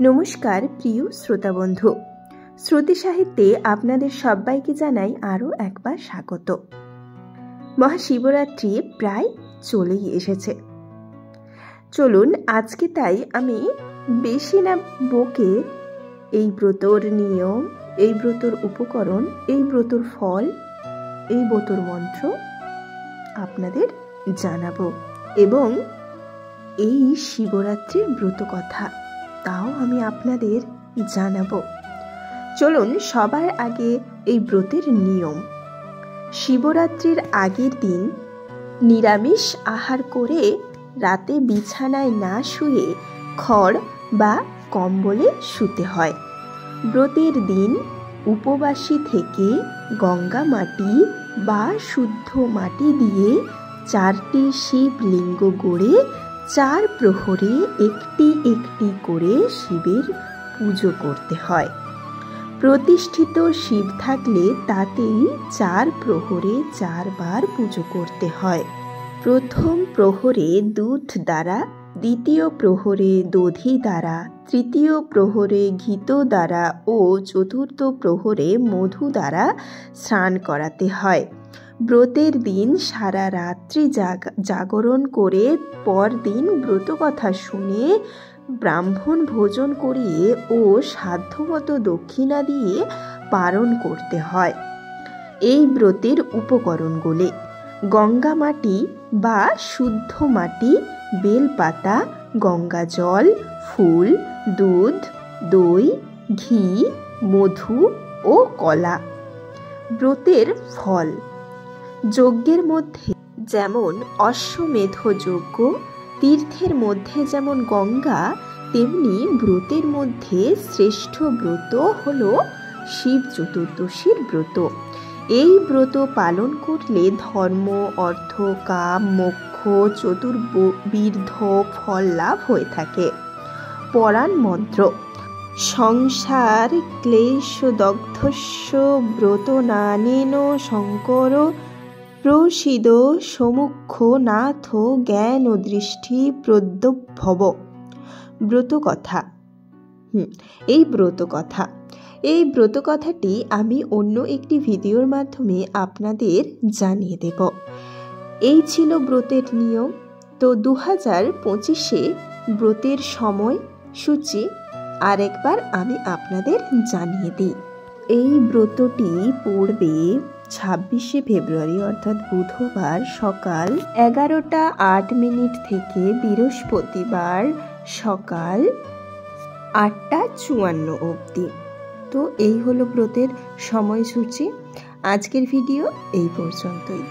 নমস্কার প্রিয় শ্রোতা বন্ধু, শ্রুতি সাহিত্যে আপনাদের সবাইকে জানাই আরও একবার স্বাগত। মহাশিবরাত্রি প্রায় চলেই এসেছে। চলুন আজকে তাই আমি বেশি না বকে এই ব্রতর নিয়ম, এই ব্রতর উপকরণ, এই ব্রতর ফল, এই ব্রতর মন্ত্র আপনাদের জানাবো এবং এই শিবরাত্রির ব্রত কথা তাও আমি আপনাদের জানাবো। চলুন সবার আগে এই ব্রতের নিয়ম। শিবরাত্রির আগের দিন নিরামিষ আহার করে রাতে বিছানায় না শুয়ে খড় বা কম্বলে শুতে হয়। ব্রতের দিন উপবাসী থেকে গঙ্গা মাটি বা শুদ্ধ মাটি দিয়ে 4টি শিবলিঙ্গ গড়ে 4 প্রহরে একটি একটি করে শিবের পুজো করতে হয়। প্রতিষ্ঠিত শিব থাকলে তাতেই 4 প্রহরে 4 বার পুজো করতে হয়। প্রথম প্রহরে দুধ দ্বারা, দ্বিতীয় প্রহরে দধি দ্বারা, তৃতীয় প্রহরে ঘিত দ্বারা ও চতুর্থ প্রহরে মধু দ্বারা স্নান করাতে হয়। ব্রতের দিন সারা রাত্রি জাগরণ করে পরদিন ব্রতকথা শুনে ব্রাহ্মণ ভোজন করিয়ে ও সাধ্যমতো দক্ষিণা দিয়ে পালন করতে হয়। এই ব্রতের উপকরণগুলি: গঙ্গা মাটি বা শুদ্ধ মাটি, বেলপাতা, গঙ্গা জল, ফুল, দুধ, দই, ঘি, মধু ও কলা। ব্রতের ফল: যজ্ঞের মধ্যে যেমন অশ্বমেধ যজ্ঞ, তীর্থের মধ্যে যেমন গঙ্গা, তেমনি ব্রতের মধ্যে শ্রেষ্ঠ ব্রত হল শিব চতুর্দশীর ব্রত। এই ব্রত পালন করলে ধর্ম, অর্থ, কাম, মোক্ষ চতুর্বিধ ফল লাভ হয়ে থাকে। পরাণ মন্ত্র: সংসার ক্লেশদগ্ধস্য ব্রতনানেন শঙ্কর প্রসীদ সমুখ নাথ জ্ঞান দৃষ্টি প্রদ্যভব। ব্রতকথা। এই ব্রতকথাটি আমি অন্য একটি ভিডিওর মাধ্যমে আপনাদের জানিয়ে দেব। এই ছিল ব্রতের নিয়ম। তো 2025-এ ব্রতের সময় সূচি আরেকবার আমি আপনাদের জানিয়ে দিই। এই ব্রতটি পড়বে 26শে ফেব্রুয়ারি অর্থাৎ বুধবার সকাল 11টা 8 মিনিট থেকে বৃহস্পতিবার সকাল 8টা 54 অবধি। তো এই হলো ব্রতের সময়সূচি। আজকের ভিডিও এই পর্যন্তই।